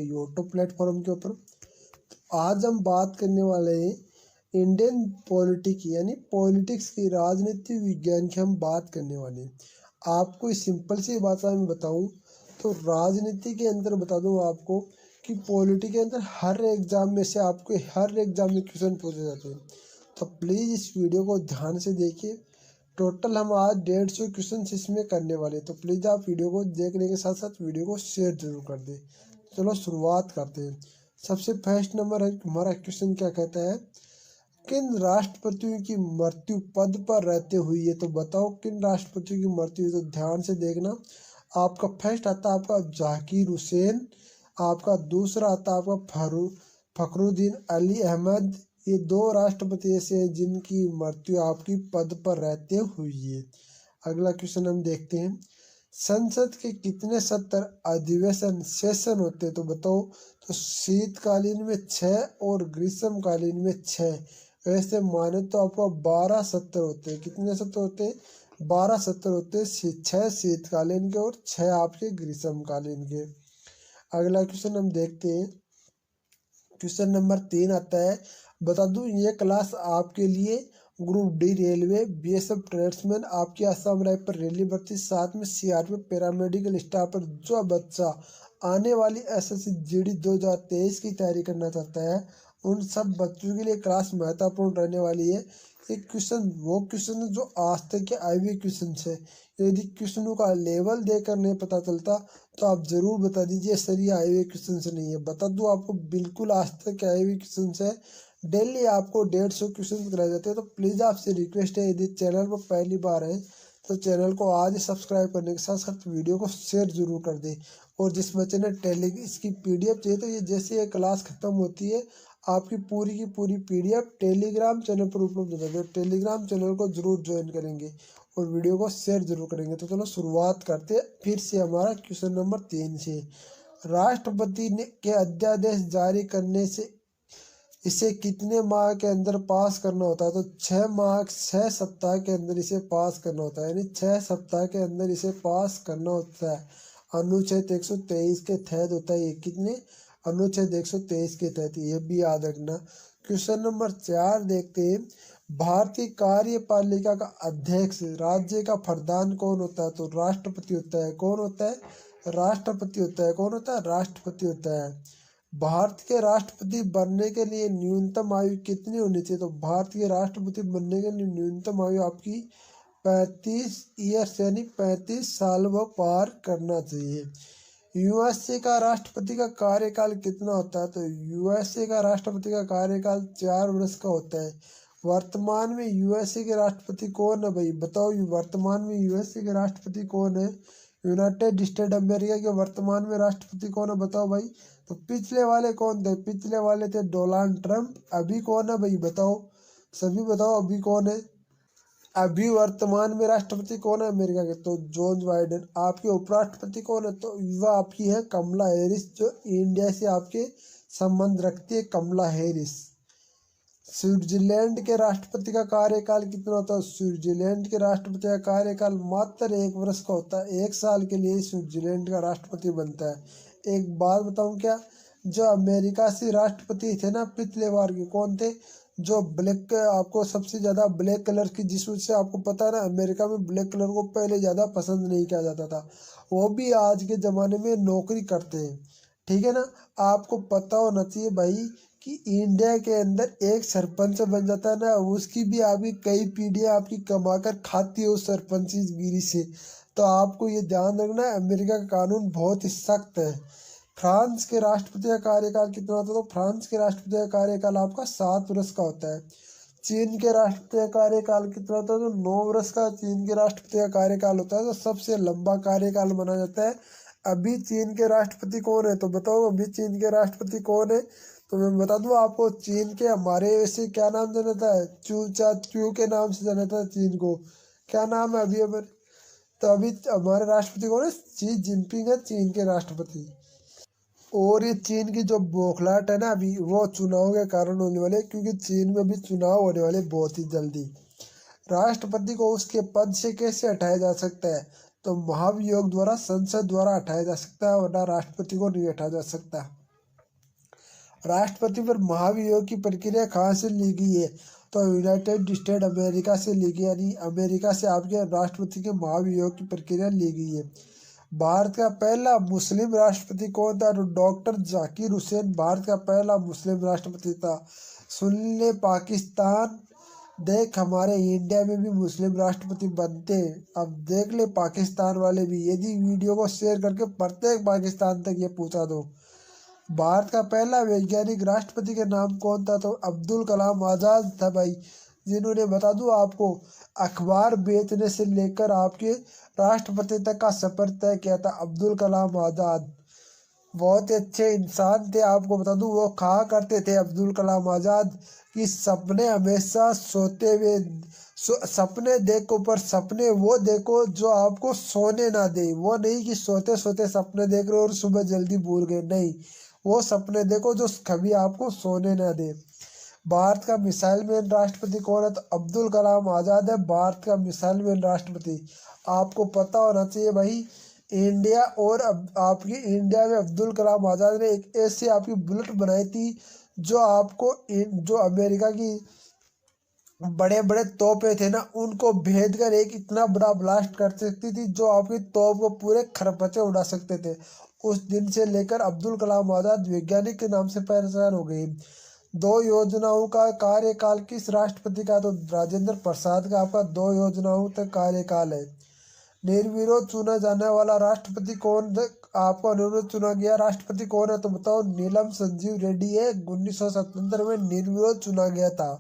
YouTube platform के ऊपर। आज हम बात करने वाले हैं इंडियन पॉलिटिक्स यानी पॉलिटिक्स की, राजनीति विज्ञान की हम बात करने वाले हैं। आपको इस सिंपल सी भाषा में बताऊं तो राजनीति के अंदर बता दूं आपको कि पॉलिटिक्स के अंदर हर एग्जाम में से आपको हर एग्जाम में क्वेश्चन पूछे जाते हैं। तो प्लीज़ इस वीडियो को ध्यान से देखिए। टोटल हम आज 150 क्वेश्चन इसमें करने वाले, तो प्लीज़ आप वीडियो को देखने के साथ साथ वीडियो को शेयर जरूर कर दें। चलो शुरुआत करते हैं। सबसे फर्स्ट नंबर है हमारा क्वेश्चन क्या कहता है, किन राष्ट्रपतियों की मृत्यु पद पर रहते हुई है। तो बताओ किन राष्ट्रपतियों की मृत्यु है। तो ध्यान से देखना, आपका फर्स्ट आता है आपका जाकिर हुसैन, आपका दूसरा आता है आपका फखरुद्दीन अली अहमद। ये दो राष्ट्रपति ऐसे हैं जिनकी मृत्यु आपकी पद पर रहते हुई है। अगला क्वेश्चन हम देखते हैं, संसद के कितने सत्र अधिवेशन सेशन होते हैं। तो बताओ, तो शीतकालीन में 6 और ग्रीष्मकालीन में 6। वैसे माने तो आपको 12 सत्र होते हैं। कितने सत्र होते हैं? 12 सत्र होते हैं, 6 शीतकालीन के और 6 आपके ग्रीष्मकालीन के। अगला क्वेश्चन हम देखते हैं, क्वेश्चन नंबर 3 आता है, बता दूं ये क्लास आपके लिए group D railway, BSF tradesman, आपकी आसाम राइफल रेली भर्ती, साथ में सीआरपीएफ पैरामेडिकल स्टाफ पर जो बच्चा आने वाली एसएससी जीडी 2023 की तैयारी करना चाहता है, उन सब बच्चों के लिए क्लास महत्वपूर्ण रहने वाली है। एक क्वेश्चन वो क्वेश्चन जो आज तक के आई हुए क्वेश्चन है। यदि क्वेश्चनों का लेवल देकर नहीं पता चलता तो आप जरूर बता दीजिए सर ये आए हुए क्वेश्चन से नहीं है। बता दूं आपको बिल्कुल आज तक आए हुए क्वेश्चन है। डेली आपको 150 क्वेश्चन कराए जाते हैं। तो प्लीज़ आपसे रिक्वेस्ट है, यदि चैनल पर पहली बार है तो चैनल को आज सब्सक्राइब करने के साथ साथ वीडियो को शेयर जरूर कर दें। और जिस बच्चे ने इसकी पीडीएफ चाहिए, तो ये जैसे ये क्लास खत्म होती है आपकी पूरी की पूरी पीडीएफ टेलीग्राम चैनल पर उपलब्ध हो जाती है। टेलीग्राम चैनल को जरूर ज्वाइन करेंगे और वीडियो को शेयर जरूर करेंगे। तो चलो शुरुआत करते हैं फिर से हमारा क्वेश्चन नंबर 3 से। राष्ट्रपति ने के अध्यादेश जारी करने से इसे कितने माह के अंदर पास करना होता है। तो 6 सप्ताह के अंदर इसे पास करना होता है, यानी 6 सप्ताह के अंदर इसे पास करना होता है। अनुच्छेद 123 के तहत होता है ये। कितने? अनुच्छेद 123 के तहत, ये भी याद रखना। क्वेश्चन नंबर 4 देखते हैं, भारतीय कार्यपालिका का अध्यक्ष राज्य का प्रधान कौन होता है। तो राष्ट्रपति होता है। कौन होता है? राष्ट्रपति होता है। कौन होता है? राष्ट्रपति होता है। भारत के राष्ट्रपति बनने के लिए न्यूनतम आयु कितनी होनी चाहिए। तो भारत के राष्ट्रपति बनने के लिए न्यूनतम आयु आपकी 35 ईयर्स यानी 35 साल वो पार करना चाहिए। यूएसए का राष्ट्रपति का कार्यकाल कितना होता है। तो यूएसए का राष्ट्रपति का कार्यकाल 4 वर्ष का होता है। वर्तमान में यूएसए के राष्ट्रपति कौन है भाई? बताओ वर्तमान में यूएसए के राष्ट्रपति कौन है? यूनाइटेड स्टेट अमेरिका के वर्तमान में राष्ट्रपति कौन है? बताओ भाई। तो पिछले वाले कौन थे? पिछले वाले थे डोनाल्ड ट्रंप। अभी कौन है भाई? बताओ, सभी बताओ अभी कौन है? अभी वर्तमान में राष्ट्रपति कौन है अमेरिका के? तो जोन बाइडेन। आपके उपराष्ट्रपति कौन है? तो वह आपकी है कमला हैरिस, जो इंडिया से आपके संबंध रखती है, कमला हैरिस। स्विट्जरलैंड के राष्ट्रपति का कार्यकाल कितना होता है? स्विट्जरलैंड के राष्ट्रपति का कार्यकाल मात्र 1 वर्ष का होता है। 1 साल के लिए स्विट्जरलैंड का राष्ट्रपति बनता है। एक बात बताऊं क्या, जो अमेरिका से राष्ट्रपति थे ना पिछले बार के, कौन थे? जो ब्लैक, आपको सबसे ज्यादा ब्लैक कलर की, जिससे आपको पता है ना अमेरिका में ब्लैक कलर को पहले ज्यादा पसंद नहीं किया जाता था, वो भी आज के जमाने में नौकरी करते हैं। ठीक है ना। आपको पता होना चाहिए भाई कि इंडिया के अंदर एक सरपंच बन जाता है ना, उसकी भी आपकी कई पीढ़ियां आपकी कमाकर खाती है उस सरपंची गिरी से। तो आपको ये ध्यान रखना है, अमेरिका का कानून बहुत ही सख्त है। फ्रांस के राष्ट्रपति का कार्यकाल कितना होता है? तो फ्रांस के राष्ट्रपति का कार्यकाल आपका 7 वर्ष का होता है। चीन के राष्ट्रपति का कार्यकाल कितना होता है? तो 9 वर्ष का चीन के राष्ट्रपति का कार्यकाल होता है, तो सबसे लंबा कार्यकाल माना जाता है। अभी चीन के राष्ट्रपति कौन है? तो बताओ अभी चीन के राष्ट्रपति कौन है? तो मैं बता दूं आपको, चीन के हमारे वैसे क्या नाम जाना जाता है? चू के नाम से जाना जाता है चीन को। क्या नाम है अभी हमारे? तो अभी हमारे राष्ट्रपति कौन है? शी जिनपिंग है चीन के राष्ट्रपति। और ये चीन की जो बौखलाहट है ना अभी, वो चुनाव के कारण होने वाले, क्योंकि चीन में भी चुनाव होने वाले बहुत ही जल्दी। राष्ट्रपति को उसके पद से कैसे हटाया जा सकता है? तो महाभियोग द्वारा, संसद द्वारा हटाया जा सकता है, वरना राष्ट्रपति को नहीं हटाया जा सकता। राष्ट्रपति पर महाभियोग की प्रक्रिया कहाँ से ली गई है? तो यूनाइटेड स्टेट अमेरिका से ली गई, यानी अमेरिका से आपके राष्ट्रपति के महाभियोग की प्रक्रिया ली गई है। भारत का पहला मुस्लिम राष्ट्रपति कौन था? तो डॉक्टर जाकिर हुसैन भारत का पहला मुस्लिम राष्ट्रपति था। सुन ले पाकिस्तान, देख हमारे इंडिया में भी मुस्लिम राष्ट्रपति बनते हैं। अब देख ले पाकिस्तान वाले भी, यदि वीडियो को शेयर करके प्रत्येक पाकिस्तान तक ये पूछा दो। भारत का पहला वैज्ञानिक राष्ट्रपति के नाम कौन था? तो अब्दुल कलाम आज़ाद था भाई, जिन्होंने बता दूं आपको अखबार बेचने से लेकर आपके राष्ट्रपति तक का सफर तय किया था अब्दुल कलाम आज़ाद। बहुत ही अच्छे इंसान थे। आपको बता दूं वो कहा करते थे अब्दुल कलाम आज़ाद कि सपने हमेशा सोते हुए सपने देखो, पर सपने वो देखो जो आपको सोने ना दे। वो नहीं कि सोते सोते सपने देख रहे हो और सुबह जल्दी भूल गए, नहीं, वो सपने देखो जो कभी आपको सोने ना दे। भारत का मिसाइल मैन राष्ट्रपति कौन है? तो अब्दुल कलाम आज़ाद है भारत का मिसाइल मैन राष्ट्रपति। आपको पता होना चाहिए भाई, इंडिया और आपकी इंडिया में अब्दुल कलाम आज़ाद ने एक ऐसी आपकी बुलेट बनाई थी जो आपको जो अमेरिका की बड़े बड़े तोपे थे ना, उनको भेद कर एक इतना बड़ा ब्लास्ट कर सकती थी जो आपकी तोप को पूरे खरपचे उड़ा सकते थे। उस दिन से लेकर अब्दुल कलाम आज़ाद वैज्ञानिक के नाम से पहचान हो गई। दो योजनाओं का कार्यकाल किस राष्ट्रपति का? तो राजेंद्र प्रसाद का आपका 2 योजनाओं तक कार्यकाल है। निर्विरोध चुना जाने वाला राष्ट्रपति कौन? आपको निर्विरोध चुना गया राष्ट्रपति कौन है? तो बताओ, नीलम संजीव रेड्डी है। 1977 में निर्विरोध चुना गया था।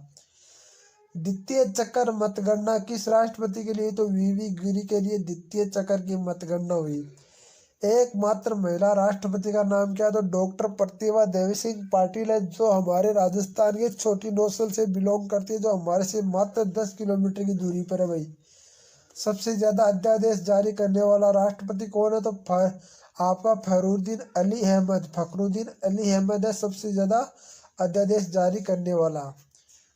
द्वितीय चक्कर मतगणना किस राष्ट्रपति के लिए? तो वीवी गिरी के लिए द्वितीय चक्कर की मतगणना हुई। एकमात्र महिला राष्ट्रपति का नाम क्या है? तो डॉक्टर प्रतिभा देवी सिंह पाटिल है, जो हमारे राजस्थान के छोटी नौसल से बिलोंग करती है, जो हमारे से मात्र 10 किलोमीटर की दूरी पर है भाई। सबसे ज्यादा अध्यादेश जारी करने वाला राष्ट्रपति कौन है? तो आपका फखरुद्दीन अली अहमद है सबसे ज्यादा अध्यादेश जारी करने वाला।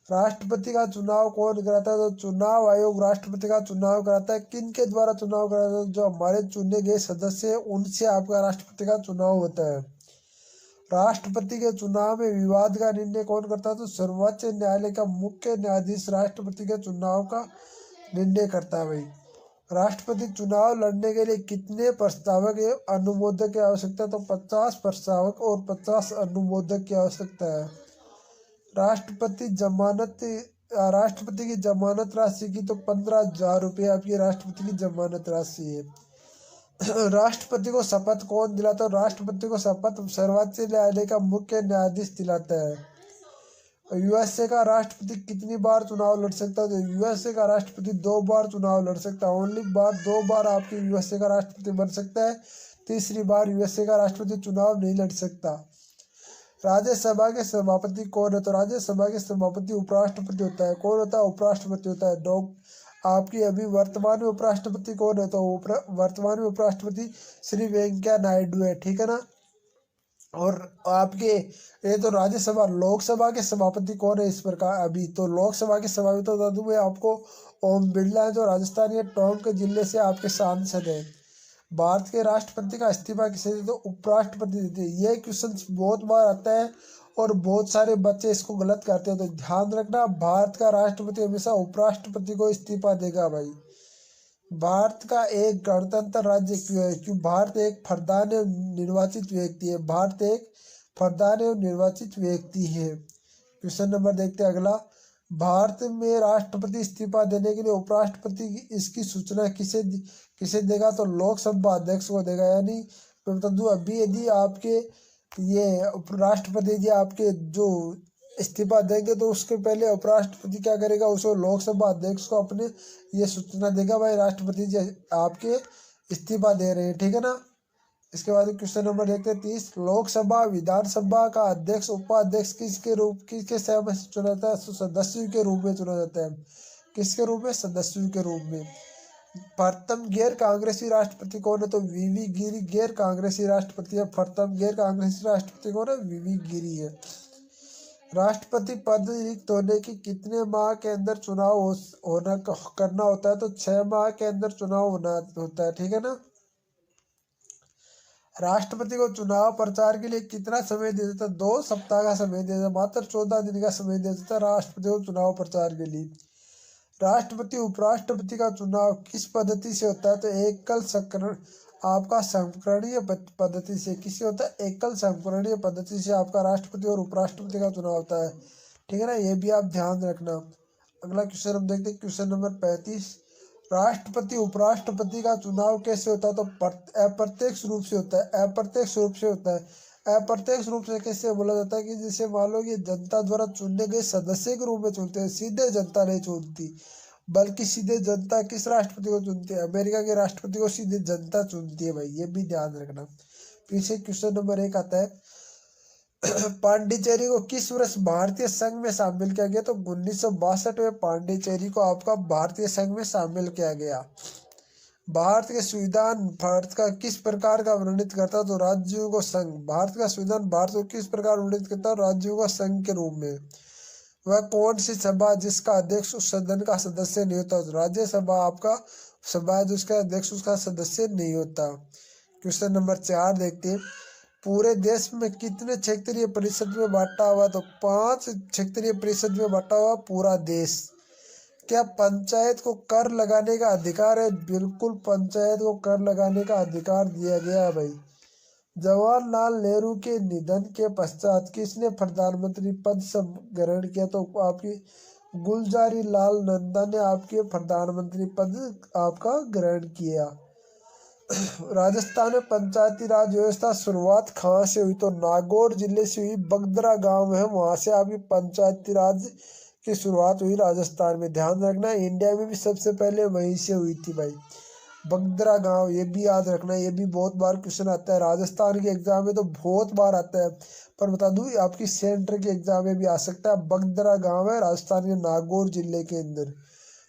राष्ट्रपति का चुनाव कौन कराता है? तो चुनाव आयोग राष्ट्रपति का चुनाव कराता है। किन के द्वारा चुनाव कराता है? जो हमारे चुने गए सदस्य हैं उनसे आपका राष्ट्रपति का चुनाव होता है। राष्ट्रपति के चुनाव में विवाद का निर्णय कौन करता है? तो सर्वोच्च न्यायालय का मुख्य न्यायाधीश राष्ट्रपति के चुनाव का निर्णय करता है भाई। राष्ट्रपति चुनाव लड़ने के लिए कितने प्रस्तावक अनुमोदक की आवश्यकता है? तो 50 प्रस्तावक और 50 अनुमोदक की आवश्यकता है। राष्ट्रपति की जमानत राशि की तो 15,000 रुपये आपकी राष्ट्रपति की जमानत राशि है। राष्ट्रपति को शपथ कौन दिलाता है? राष्ट्रपति को शपथ सर्वोच्च न्यायालय का मुख्य न्यायाधीश दिलाता है। यूएसए का राष्ट्रपति कितनी बार चुनाव लड़ सकता है? तो यूएसए का राष्ट्रपति 2 बार चुनाव लड़ सकता है। ओनली 2 बार आपके यूएसए का राष्ट्रपति बन सकता है, तीसरी बार यूएसए का राष्ट्रपति चुनाव नहीं लड़ सकता। राज्यसभा के सभापति कौन है? तो राज्यसभा के सभापति उपराष्ट्रपति होता है। कौन होता है? उपराष्ट्रपति होता है। आपकी अभी वर्तमान में उपराष्ट्रपति कौन है? तो वर्तमान में उपराष्ट्रपति श्री वेंकैया नायडू है, ठीक है ना। और आपके ये तो राज्यसभा, लोकसभा के सभापति कौन है इस प्रकार? अभी तो लोकसभा के सभापति तो बता दूं मैं आपको, ओम बिरला है, जो राजस्थान के टोंक जिले से आपके सांसद है। भारत के राष्ट्रपति का इस्तीफा किसे देते? तो उपराष्ट्रपति देते हैं। ये क्वेश्चन बहुत बार आता है और बहुत सारे बच्चे इसको गलत करते हैं, तो ध्यान रखना, भारत का राष्ट्रपति हमेशा उपराष्ट्रपति को इस्तीफा देगा भाई। भारत का एक गणतंत्र राज्य क्यों है? क्यों? भारत एक फरदान एवं निर्वाचित व्यक्ति है। भारत एक फरदान एवं निर्वाचित व्यक्ति है। क्वेश्चन नंबर देखते हैं अगला। भारत में राष्ट्रपति इस्तीफा देने के लिए उपराष्ट्रपति इसकी सूचना किसे देगा? तो लोकसभा अध्यक्ष को देगा। यानी मैं बता दूं, अभी यदि आपके ये राष्ट्रपति जी आपके जो इस्तीफा देंगे तो उसके पहले उपराष्ट्रपति क्या करेगा? उसको लोकसभा अध्यक्ष को अपने ये सूचना देगा, भाई राष्ट्रपति जी आपके इस्तीफा दे रहे हैं, ठीक है ना। इसके बाद क्वेश्चन नंबर देखते हैं 30। लोकसभा विधानसभा का अध्यक्ष उपाध्यक्ष किसके से चुना जाता है? सदस्यों के रूप में चुना जाता है। किसके रूप में? सदस्यों के रूप में। प्रथम गैर कांग्रेसी राष्ट्रपति कौन है? तो वीवी गिरी गैर कांग्रेसी राष्ट्रपति है। प्रथम गैर कांग्रेसी राष्ट्रपति कौन है? वीवी गिरी है। राष्ट्रपति पद रिक्त होने की कितने माह के अंदर चुनाव करना होता है? तो 6 माह के अंदर चुनाव होना होता है, ठीक है ना। राष्ट्रपति को चुनाव प्रचार के लिए कितना समय दिया जाता है? 2 सप्ताह का समय दिया जाता है, मात्र 14 दिन का समय दिया जाता है राष्ट्रपति को चुनाव प्रचार के लिए। राष्ट्रपति उपराष्ट्रपति का चुनाव किस पद्धति से होता है? तो एकल संकरण आपका संकरणीय पद्धति से। किससे होता है? एकल संकरणीय पद्धति से आपका राष्ट्रपति और उपराष्ट्रपति का चुनाव होता है। ठीक है ना, ये भी आप ध्यान रखना। अगला क्वेश्चन हम देखते हैं, क्वेश्चन नंबर 35। राष्ट्रपति उपराष्ट्रपति का चुनाव कैसे होता है? तो अप्रत्यक्ष रूप से होता है। अप्रत्यक्ष रूप से होता है। अप्रत्यक्ष रूप से कैसे बोला जाता है कि जैसे मान लो कि जनता द्वारा चुने गए सदस्य के रूप में चुनते हैं, सीधे जनता नहीं चुनती, बल्कि सीधे जनता किस राष्ट्रपति को चुनती है? अमेरिका के राष्ट्रपति को सीधे जनता चुनती है भाई, ये भी ध्यान रखना। पीछे क्वेश्चन नंबर 1 आता है, पांडिचेरी को किस वर्ष भारतीय संघ में शामिल किया गया? तो 1962 में पांडिचेरी को आपका भारतीय संघ में शामिल किया गया। भारत के संविधान भारत का किस प्रकार का वर्णित करता है? तो राज्यों को संघ। भारत का संविधान भारत को किस प्रकार वर्णित करता है? राज्यों का संघ के रूप में। वह कौन सी सभा जिसका अध्यक्ष उस सदन का सदस्य नहीं होता? राज्यसभा आपका सभा जिसका अध्यक्ष उसका सदस्य नहीं होता। क्वेश्चन नंबर 4 देखते हैं, पूरे देश में कितने क्षेत्रीय परिषद में बांटा हुआ? तो 5 क्षेत्रीय परिषद में बांटा हुआ पूरा देश। क्या पंचायत को कर लगाने का अधिकार है? बिल्कुल, पंचायत को कर लगाने का अधिकार दिया गया है भाई। जवाहरलाल नेहरू के निधन के पश्चात किसने प्रधानमंत्री पद ग्रहण किया? तो आपकी गुलजारी लाल नंदा ने आपके प्रधानमंत्री पद आपका ग्रहण किया। राजस्थान में पंचायती राज व्यवस्था शुरुआत कहाँ से हुई? तो नागौर जिले से हुई। बगदरा गांव है, वहां से आपकी पंचायती राज की शुरुआत हुई राजस्थान में। ध्यान रखना, इंडिया में भी सबसे पहले वहीं से हुई थी भाई, बगदरा गांव। ये भी याद रखना, ये भी बहुत बार क्वेश्चन आता है राजस्थान के एग्जाम में, तो बहुत बार आता है, पर बता दूं आपकी सेंटर के एग्जाम में भी आ सकता है। बगदरा गांव है राजस्थान के नागौर जिले के अंदर।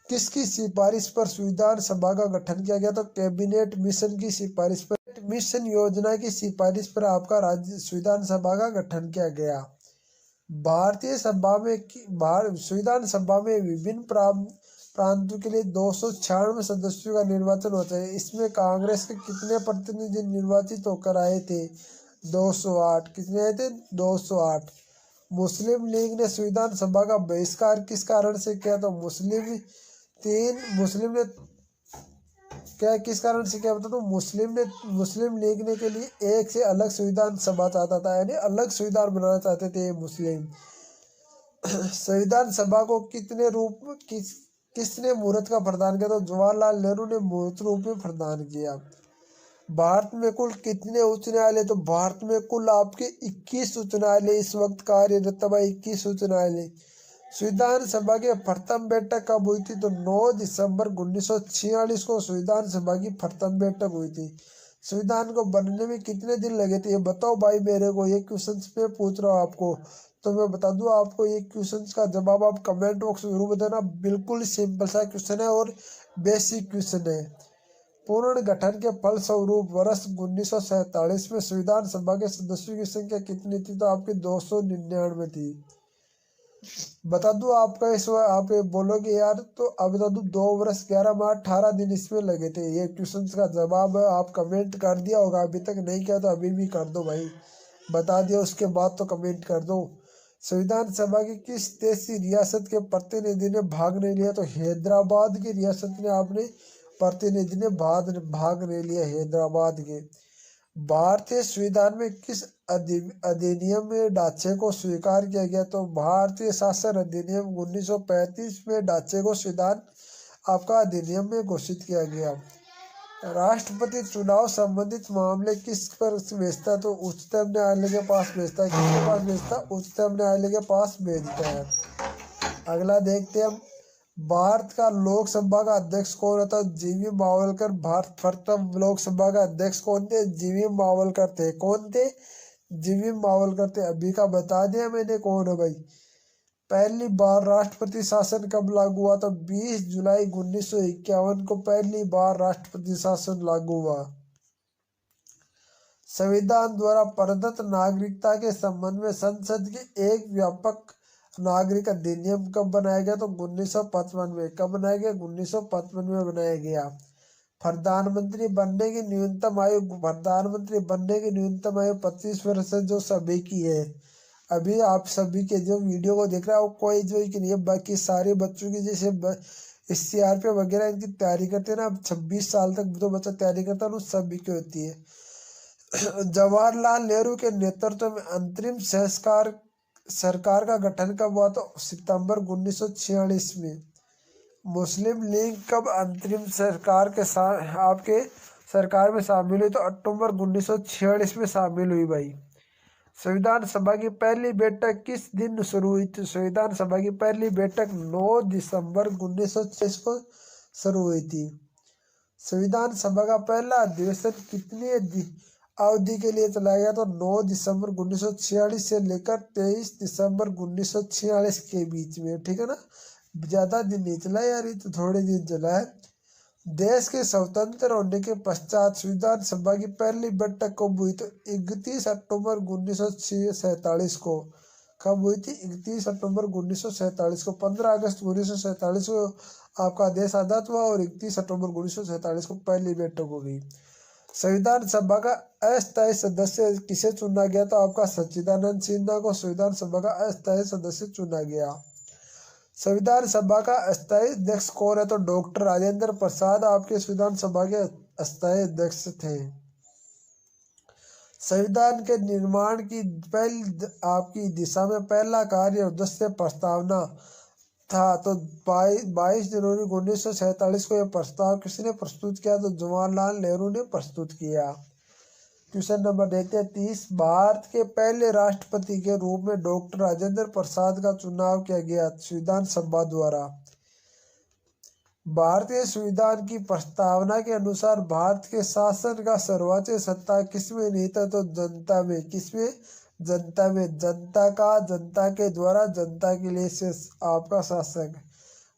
किसकी सिफारिश पर संविधान सभा का गठन किया गया? तो कैबिनेट मिशन की सिफारिश पर, मिशन योजना की सिफारिश पर आपका राज्य संविधान सभा का गठन किया गया। भारतीय सभा में संविधान सभा में विभिन्न प्रांतों के लिए 296 सदस्यों का निर्वाचन होता है। इसमें कांग्रेस के कितने प्रतिनिधि निर्वाचित होकर आए थे? 208। कितने आए थे? 208। मुस्लिम लीग ने संविधान सभा का बहिष्कार किस कारण से किया? तो मुस्लिम ने क्या किस कारण से किया? तो मुस्लिम लीग ने के लिए एक से अलग संविधान सभा चाहता था, यानी अलग संविधान बनाना चाहते थे मुस्लिम। संविधान सभा को कितने रूप किसने मुहूर्त का प्रदान किया? तो जवाहरलाल नेहरू ने मुहूर्त रूप में प्रदान किया। भारत में कुल कितने उच्च न्यायालय? तो भारत में कुल आपके 21 उच्च न्यायालय इस वक्त कार्यरत है। 21 उच्च न्यायालय। संविधान सभा की प्रथम बैठक कब हुई थी? तो 9 दिसंबर 1946 को संविधान सभा की प्रथम बैठक हुई थी। संविधान को बनने में कितने दिन लगे थे? ये बताओ भाई मेरे को, ये क्वेश्चन पे पूछ रहा हूँ आपको, तो मैं बता दूं आपको ये क्वेश्चन का जवाब आप कमेंट बॉक्स में जरूर बताना। बिल्कुल सिंपल सा क्वेश्चन है और बेसिक क्वेश्चन है। पूर्ण गठन के फलस्वरूप वर्ष 1947 में संविधान सभा के सदस्यों की संख्या कितनी थी? तो आपकी 299 थी। बता दूं आपका इस आप बोलोगे यार, तो अब बता दूं 2 वर्ष 11 माह 18 दिन इसमें लगे थे। ये क्वेश्चन का जवाब आप कमेंट कर दिया होगा, अभी तक नहीं किया तो अभी भी कर दो भाई, बता दिया उसके बाद तो कमेंट कर दो। संविधान सभा की किस देश की रियासत के प्रतिनिधि ने भाग नहीं लिया? तो हैदराबाद की रियासत ने आपने प्रतिनिधि ने भाग नहीं लिया, हैदराबाद के। भारतीय संविधान में किस अधिनियम में ढांचे को स्वीकार किया गया? तो भारतीय शासन अधिनियम 1935 में ढांचे को संविधान आपका अधिनियम में घोषित किया गया। राष्ट्रपति चुनाव संबंधित मामले किस पर भेजता है? तो उच्चतम न्यायालय के पास भेजता है। किसके पास भेजता है? उच्चतम न्यायालय के पास भेजता है। अगला देखते हैं हम, भारत का लोकसभा का अध्यक्ष कौन होता है? जीवी मावलकर। भारत प्रथम लोकसभा का अध्यक्ष कौन थे? जीवी मावलकर थे। कौन थे? जीवी मावलकर थे। अभी का बता दिया मैंने कौन है भाई। पहली बार राष्ट्रपति शासन कब लागू हुआ? तो 20 जुलाई 1951 को पहली बार राष्ट्रपति शासन लागू हुआ। संविधान द्वारा प्रदत्त नागरिकता के संबंध में संसद के एक व्यापक नागरिक अधिनियम कब बनाया गया? तो 1955 में। कब बनाया गया? 1955 में बनाया गया। प्रधानमंत्री बनने की न्यूनतम आयु 25 वर्ष है, जो सभी की है। अभी आप सभी के जो वीडियो को देख रहे हो कोई जो कि नहीं है, बाकी सारे बच्चों की जैसे CRP वगैरह इनकी तैयारी करते हैं ना, अब 26 साल तक जो बच्चा तैयारी करता है उन सभी की होती है। जवाहरलाल नेहरू के नेतृत्व में अंतरिम संस्कार सरकार का गठन कब हुआ? तो सितंबर 1946 में। मुस्लिम लीग कब अंतरिम सरकार के साथ आपके सरकार में शामिल हुई? तो अक्टूबर 1946 में शामिल हुई भाई। संविधान सभा की पहली बैठक किस दिन शुरू हुई थी? संविधान सभा की पहली बैठक 9 दिसंबर 1946 को शुरू हुई थी। संविधान सभा का पहला अधिवेशन कितनी अवधि के लिए चलाया गया? तो 9 दिसंबर 1946 से लेकर 23 दिसंबर 1946 के बीच में, ठीक है ना, ज्यादा दिन नहीं चला यार, ये तो थोड़े दिन चला है। देश के स्वतंत्र होने के पश्चात संविधान सभा की पहली बैठक कब हुई? तो 31 अक्टूबर 1947 को। कब हुई थी? 31 अक्टूबर 1947 को। 15 अगस्त 1947 को आपका देश आजाद हुआ और 31 अक्टूबर 1947 को पहली बैठक हो गई। संविधान सभा का अस्थायी सदस्य किसे चुना गया? तो आपका सच्चिदानंद सिन्हा को संविधान सभा का अस्थायी सदस्य चुना गया। संविधान सभा का अस्थायी अध्यक्ष कौन है? तो डॉक्टर राजेंद्र प्रसाद आपके संविधान सभा के अस्थायी अध्यक्ष थे। संविधान के निर्माण की पहली आपकी दिशा में पहला कार्य उद्देश्य प्रस्तावना था। तो 22 जनवरी 1947 को यह प्रस्ताव किसने प्रस्तुत किया? तो जवाहरलाल नेहरू ने प्रस्तुत किया। क्वेश्चन नंबर देखते हैं 30। भारत के पहले राष्ट्रपति के रूप में डॉक्टर राजेंद्र प्रसाद का चुनाव किया गया संविधान सभा द्वारा। भारतीय संविधान की प्रस्तावना के अनुसार भारत के शासन का सर्वोच्च सत्ता किसमें नहीं था? तो जनता में। किसमें? जनता में। जनता का, जनता के द्वारा, जनता के लिए से आपका शासक।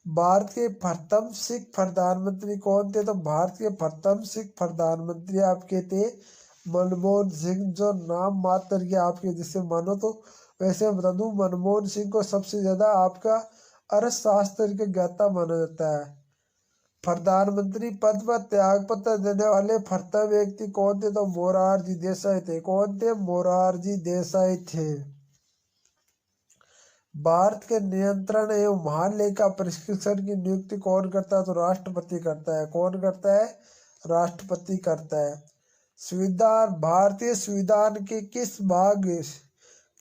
भारत के प्रथम सिख प्रधानमंत्री कौन थे? तो भारत के प्रथम सिख प्रधानमंत्री आपके थे मनमोहन सिंह। जो नाम मात्र के आपके जिसे मानो तो वैसे बता दूं, मनमोहन सिंह को सबसे ज्यादा आपका अर्थशास्त्र के ज्ञाता माना जाता है। प्रधानमंत्री पद पर त्याग पत्र देने वाले प्रथम व्यक्ति कौन थे? तो मोरारजी देसाई थे। कौन थे? मोरारजी देसाई थे। भारत के नियंत्रण एवं महालेखा परीक्षण की नियुक्ति कौन करता है? तो राष्ट्रपति करता है। कौन करता है? राष्ट्रपति करता है। संविधान, भारतीय संविधान के किस भाग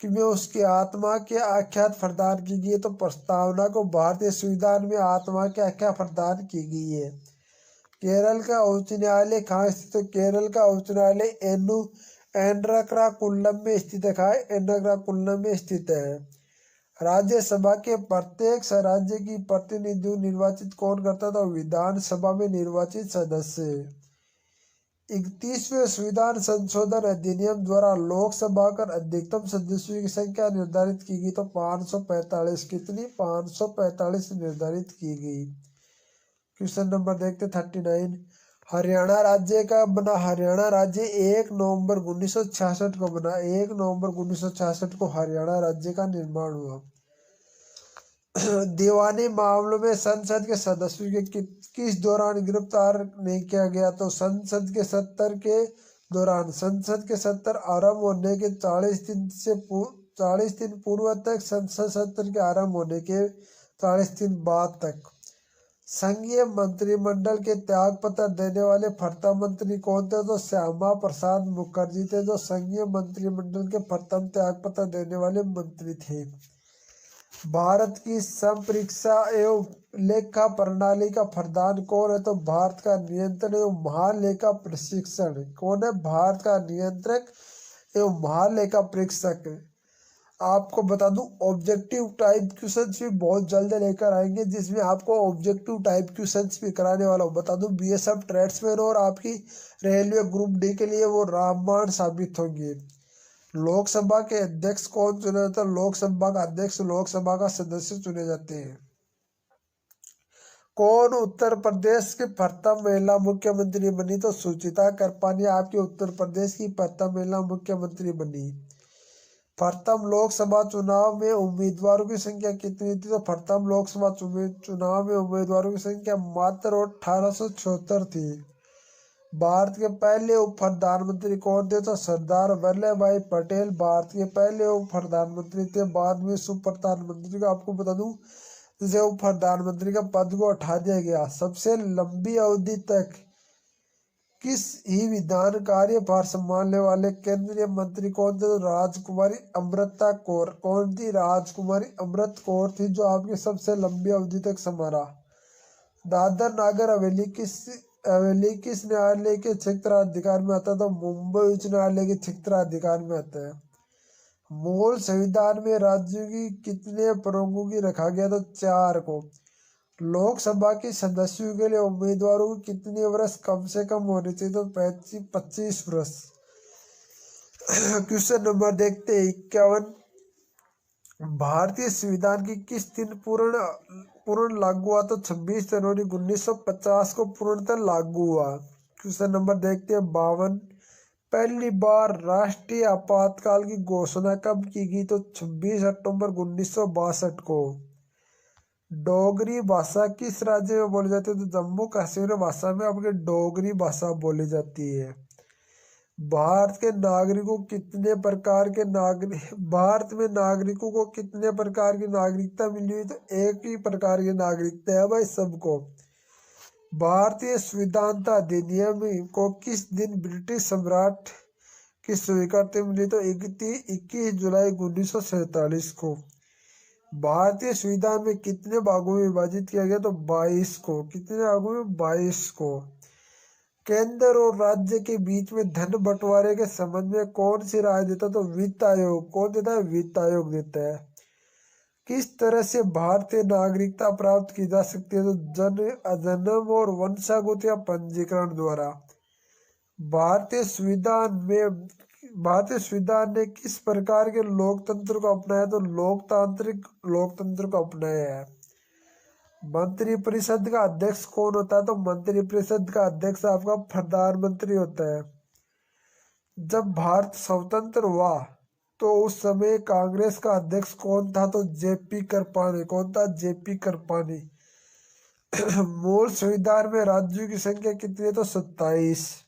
में उसकी आत्मा की आख्या प्रदान की गई है? तो प्रस्तावना को भारतीय संविधान में आत्मा की आख्या प्रदान की गई है। केरल का उच्च न्यायालय कहाँ स्थित है? केरल का उच्च न्यायालय एर्नाकुलम में स्थित है। एर्नाकुलम में स्थित है। राज्यसभा के प्रत्येक राज्य की प्रतिनिधि निर्वाचित कौन करता था? विधानसभा में निर्वाचित सदस्य। 31वें संविधान संशोधन अधिनियम द्वारा लोकसभा का अधिकतम सदस्यों की संख्या निर्धारित की गई। तो 545। कितनी? 545 निर्धारित की गई। क्वेश्चन नंबर देखते 39। हरियाणा राज्य का बना? हरियाणा राज्य 1 नवंबर 1966 को बना। 1 नवंबर 1966 को हरियाणा राज्य का निर्माण हुआ। दीवानी मामलों में संसद के सदस्यों के किस दौरान गिरफ्तार नहीं किया गया? तो संसद के सत्र के दौरान। संसद के सत्र आरंभ होने के 40 दिन पूर्व तक, संसद सत्र के आरंभ होने के 40 दिन बाद तक। संघीय मंत्रिमंडल के त्याग पत्र देने वाले प्रथम मंत्री कौन थे? तो श्यामा प्रसाद मुखर्जी थे, जो संघीय मंत्रिमंडल के प्रथम त्याग पत्र देने वाले मंत्री थे। भारत की संपरीक्षा एवं लेखा प्रणाली का प्रधान कौन है? तो भारत का नियंत्रण एवं महालेखा प्रशिक्षण कौन है? भारत का नियंत्रक एवं महालेखा परीक्षक। आपको बता दूं ऑब्जेक्टिव टाइप क्वेश्चंस भी बहुत जल्द लेकर आएंगे, जिसमें आपको ऑब्जेक्टिव टाइप क्वेश्चंस भी कराने वाला हूँ। बता दूं BSF ट्रेड्समैन और आपकी रेलवे ग्रुप डी के लिए वो रामबाण साबित होंगे। लोकसभा के अध्यक्ष कौन चुने जाते हैं? लोकसभा का अध्यक्ष लोकसभा का सदस्य चुने जाते हैं। कौन उत्तर प्रदेश की प्रथम महिला मुख्यमंत्री बनी? तो सुचिता कृपानी आपके उत्तर प्रदेश की प्रथम महिला मुख्यमंत्री बनी। प्रथम लोकसभा चुनाव में उम्मीदवारों की संख्या कितनी थी? तो प्रथम लोकसभा चुनाव में उम्मीदवारों की संख्या मात्र 1876 थी। भारत के पहले उप प्रधानमंत्री कौन थे? तो सरदार वल्लभ भाई पटेल भारत के पहले उप प्रधानमंत्री थे। बाद में उप प्रधानमंत्री का आपको बता दूं, जिसे उप प्रधानमंत्री का पद को हटा दिया गया। सबसे लंबी अवधि तक किस ही विधान कार्यभार संभालने वाले केंद्रीय मंत्री कौन थे? तो राजकुमारी अमृता कौर। कौन थी? राजकुमारी अमृत कौर थी, जो आपकी सबसे लंबी अवधि तक संभाला। दादर नागर हवेली किस न्यायालय के क्षेत्राधिकार में आता है? तो मुंबई उच्च न्यायालय के क्षेत्राधिकार में आता है। मूल संविधान में राज्यों की कितने प्रमुखों की रखा गया? तो 4 को। लोकसभा के सदस्यों के लिए उम्मीदवारों को कितने वर्ष कम से कम होने चाहिए? तो 25 वर्ष। क्वेश्चन नंबर देखते हैं 51। भारतीय संविधान की किस दिन पूर्ण लागू हुआ? तो 26 जनवरी 1950 को पूर्णतः लागू हुआ। क्वेश्चन नंबर देखते हैं 52। पहली बार राष्ट्रीय आपातकाल की घोषणा कब की गई? तो 26 अक्टूबर 1962 को। डोगरी भाषा किस राज्य में बोली जाती है? तो जम्मू कश्मीर भाषा में आपके डोगरी भाषा बोली जाती है। भारत में नागरिकों को कितने प्रकार की नागरिकता मिली हुई? तो एक ही प्रकार की नागरिकता है भाई सबको। भारतीय संविधान अधिनियम को किस दिन ब्रिटिश सम्राट की स्वीकृति मिली? तो 21 जुलाई 1947 को। भारतीय संविधान में कितने भागों में विभाजित किया गया? तो 22 को। कितने भागों में? 22 को। केंद्र और राज्य के बीच में धन बंटवारे के संबंध में कौन सी राय देता है? तो वित्त आयोग। कौन देता है? वित्त आयोग देता है। किस तरह से भारतीय नागरिकता प्राप्त की जा सकती है? तो जन्म और वंशागत या पंजीकरण द्वारा। भारतीय संविधान ने किस प्रकार के लोकतंत्र को अपनाया? तो लोकतंत्र को अपनाया है। मंत्रिपरिषद का अध्यक्ष कौन होता है? तो मंत्रिपरिषद का अध्यक्ष आपका प्रधानमंत्री होता है। जब भारत स्वतंत्र हुआ तो उस समय कांग्रेस का अध्यक्ष कौन था? तो जेपी कृपलानी। कौन था? जेपी कृपलानी। मूल संविधान में राज्यों की संख्या कितनी है? तो 27।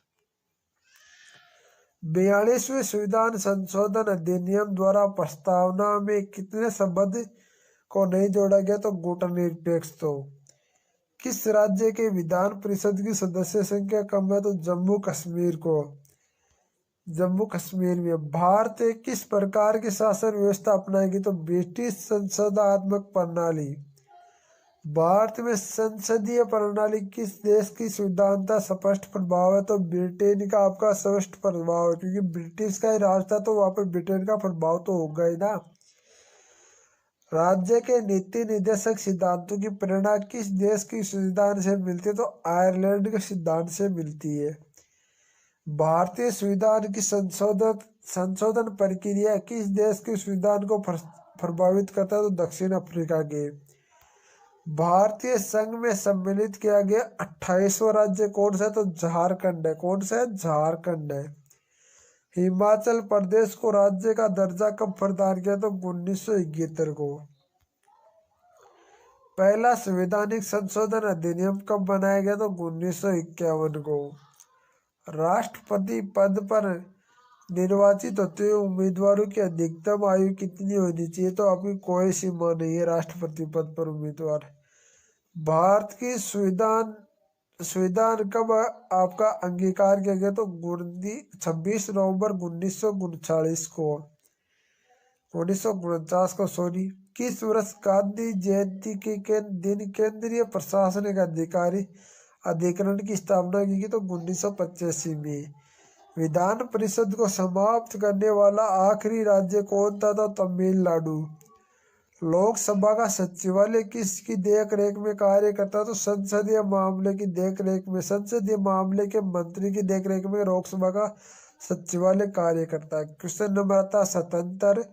42वें संविधान संशोधन अधिनियम द्वारा प्रस्तावना में कितने शब्द को नहीं जोड़ा गया? तो गुटनिरपेक्ष। तो किस राज्य के विधान परिषद की सदस्य संख्या कम है? तो जम्मू कश्मीर को। जम्मू कश्मीर में। भारत किस प्रकार की शासन व्यवस्था अपनाएगी? तो ब्रिटिश संसदात्मक प्रणाली। भारत में संसदीय प्रणाली किस देश की संविधान का स्पष्ट प्रभाव है? तो ब्रिटेन का आपका स्पष्ट प्रभाव है, क्योंकि ब्रिटिश का ही राज था तो वहां पर ब्रिटेन का प्रभाव तो होगा ही ना। राज्य के नीति निर्देशक सिद्धांतों की प्रेरणा किस देश की संविधान से मिलती है? तो आयरलैंड के सिद्धांत से मिलती है। भारतीय संविधान की संशोधन प्रक्रिया किस देश के संविधान को प्रभावित करता है? तो दक्षिण अफ्रीका के। भारतीय संघ में सम्मिलित किया गया 28वां राज्य कौन सा है? तो झारखंड है। कौन सा है? झारखंड है। हिमाचल प्रदेश को राज्य का दर्जा कब प्रदान किया? तो 1971 को। पहला संवैधानिक संशोधन अधिनियम कब बनाया गया? तो 1951 को। राष्ट्रपति पद पर निर्वाचित होते हुए उम्मीदवारों की अधिकतम आयु कितनी होनी चाहिए? तो अभी कोई सीमा नहीं है राष्ट्रपति पद पर उम्मीदवार। भारत की संविधान कब आपका अंगीकार किया गया? तो 26 नवंबर 1939 को। 1949 को सॉरी। किस वर्ष गांधी जयंती के दिन केंद्रीय प्रशासनिक अधिकरण की स्थापना की गई? तो 1985 में। विधान परिषद को समाप्त करने वाला आखिरी राज्य कौन था? तो तमिलनाडु। लोकसभा का सचिवालय किसकी देख रेख में कार्य करता है? तो संसदीय मामले के मंत्री की देख रेख में लोकसभा का सचिवालय कार्य करता है। क्वेश्चन नंबर आता है 77।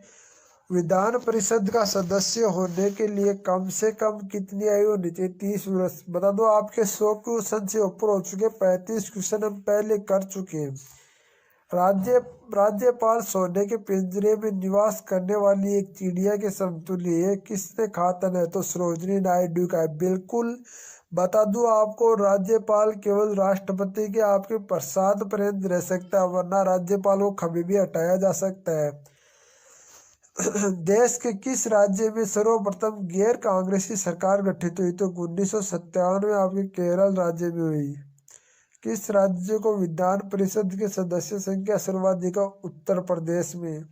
विधान परिषद का सदस्य होने के लिए कम से कम कितनी आयु होनी चाहिए? 30 वर्ष। बता दो आपके 100 क्वेश्चन से ऊपर हो चुके। 35 क्वेश्चन हम पहले कर चुके हैं। राज्य राज्यपाल सोने के पिंजरे में निवास करने वाली एक चिड़िया के समतुल्य है। किसने कहा था? नहीं तो सरोजिनी नायडू का है। बिल्कुल बता दूं आपको, राज्यपाल केवल राष्ट्रपति के आपके प्रसाद पर्यंत रह सकता है, वरना राज्यपाल को कभी भी हटाया जा सकता है। देश के किस राज्य में सर्वप्रथम गैर कांग्रेसी सरकार गठित हुई? तो 1997 में आपके केरल राज्य में हुई। किस राज्य को विधान परिषद के सदस्य संख्या सर्वाधिक? उत्तर प्रदेश में।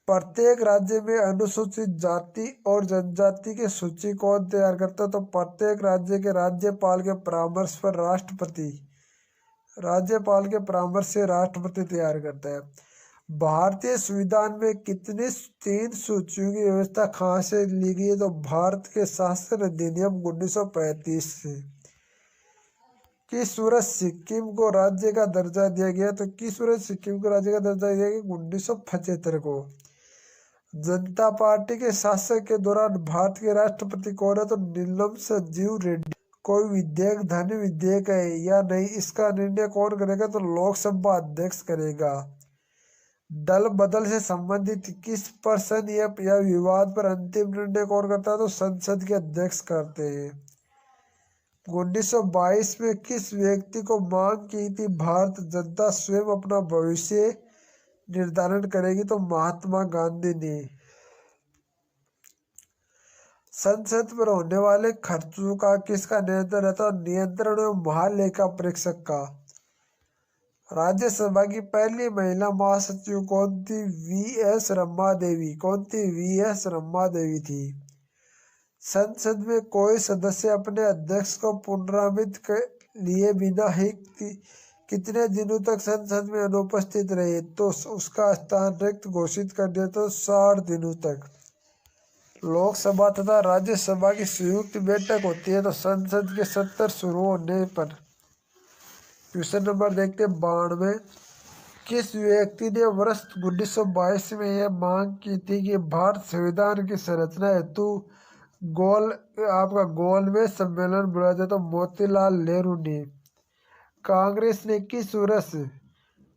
प्रत्येक राज्य में अनुसूचित जाति और जनजाति की सूची कौन तैयार करता है? तो प्रत्येक राज्य के राज्यपाल के परामर्श पर राज्यपाल के परामर्श से राष्ट्रपति तैयार करता है। भारतीय संविधान में कितनी 3 सूचियों की व्यवस्था कहाँ से ली गई है? तो भारत के शासन अधिनियम 1935 से। किस वर्ष सिक्किम को राज्य का दर्जा दिया गया? तो किस वर्ष सिक्किम को राज्य का दर्जा दिया गया? 1975 को। जनता पार्टी के शासन के दौरान भारत के राष्ट्रपति कौन है? तो नीलम संजीव रेड्डी। कोई विधेयक धन विधेयक है या नहीं, इसका निर्णय कौन करेगा? तो लोकसभा अध्यक्ष करेगा। दल बदल से संबंधित किस प्रश्न या विवाद पर अंतिम निर्णय कौन करता है? तो संसद के अध्यक्ष करते हैं। 1922 में किस व्यक्ति को मांग की थी भारत जनता स्वयं अपना भविष्य निर्धारण करेगी? तो महात्मा गांधी ने। संसद पर होने वाले खर्चों का किसका नियंत्रण रहता है? नियंत्रण एवं महालेखा परीक्षक का। राज्यसभा की पहली महिला महासचिव कौन थी? वी.एस. रमा देवी। कौन थी? वी.एस. रमा देवी थी। संसद में कोई सदस्य अपने अध्यक्ष को पुनर्नामित लिए बिना ही कितने दिनों तक संसद में अनुपस्थित रहे? तो उसका स्थान रिक्त घोषित कर दिया तो 60 दिनों तक। लोकसभा तथा राज्यसभा की संयुक्त बैठक होती है तो संसद के सत्र शुरू होने पर। क्वेश्चन नंबर देखते हैं 92। किस व्यक्ति ने वर्ष 1922 में यह मांग की थी कि भारत संविधान की संरचना हेतु गोलमेज सम्मेलन बुलाया जाए? तो मोतीलाल नेहरू ने। कांग्रेस ने किस वर्ष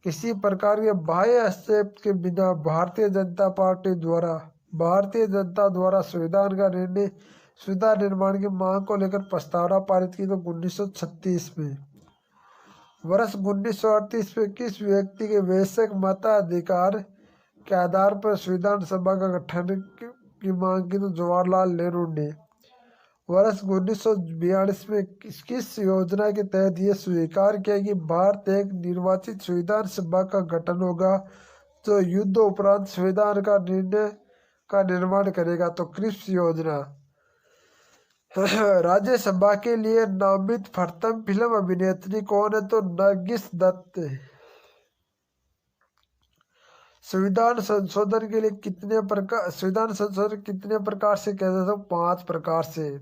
किसी प्रकार के बाह्य हस्तक्षेप के बिना भारतीय जनता द्वारा संविधान निर्माण की मांग को लेकर प्रस्तावना पारित की? तो 1936 में। वर्ष 1938 में किस व्यक्ति के वैश्विक मताधिकार के आधार पर संविधान सभा का गठन की मांग की? तो जवाहरलाल नेहरू ने। वर्ष 1942 में किस योजना के तहत यह स्वीकार किया कि भारत एक निर्वाचित संविधान सभा का गठन होगा जो युद्ध उपरांत संविधान का निर्माण करेगा? तो क्रिप्स योजना। राज्यसभा के लिए नामित प्रथम फिल्म अभिनेत्री कौन है? तो नरगिस दत्त। संविधान संशोधन कितने प्रकार से किया जाता है? 5 प्रकार से।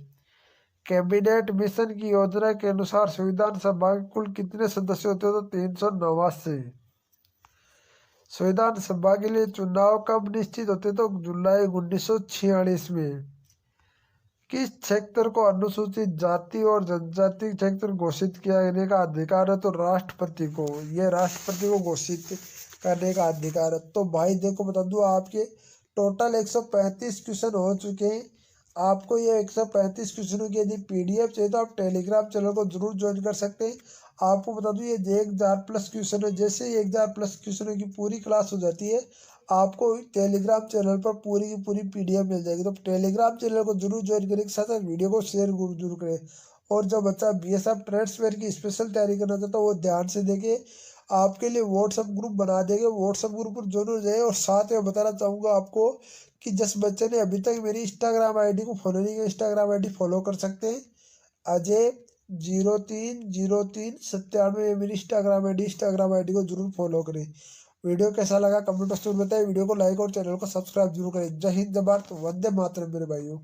कैबिनेट मिशन की योजना के अनुसार संविधान सभा के कुल कितने सदस्य होते हैं? तो 389। संविधान सभा के लिए चुनाव कब निश्चित होते? तो जुलाई 1946 में। किस क्षेत्र को अनुसूचित जाति और जनजाति क्षेत्र घोषित किया का अधिकार है? तो राष्ट्रपति को। यह राष्ट्रपति को घोषित करने का अधिकार है। तो भाई देखो बता दूं, आपके टोटल 135 क्वेश्चन हो चुके हैं। आपको ये 135 क्वेश्चनों की यदि PDF चाहिए तो आप टेलीग्राम चैनल को जरूर ज्वाइन कर सकते हैं। आपको बता दूं ये 1000+ क्वेश्चन है। जैसे ही 1000+ क्वेश्चनों की पूरी क्लास हो जाती है आपको टेलीग्राम चैनल पर पूरी की पूरी PDF मिल जाएगी। तो टेलीग्राम चैनल को जरूर ज्वाइन करने के साथ साथ वीडियो को शेयर जरूर करें। और जो बच्चा BSF ट्रेड्सवेयर की स्पेशल तैयारी करना चाहता है वो ध्यान से देखे। आपके लिए व्हाट्सअप ग्रुप बना देंगे, व्हाट्सअप ग्रुप पर जरूर जाए। और साथ में बताना चाहूँगा आपको कि जिस बच्चे ने अभी तक मेरी इंस्टाग्राम ID को फॉलो नहीं किया, इंस्टाग्राम ID फॉलो कर सकते हैं। अजय 030397 मेरी इंस्टाग्राम ID को जरूर फॉलो करें। वीडियो कैसा लगा कमेंट बॉक्स में बताएं। वीडियो को लाइक और चैनल को सब्सक्राइब जरूर करें। जय हिंद, जय भारत, वंदे मातरम मेरे भाइयों।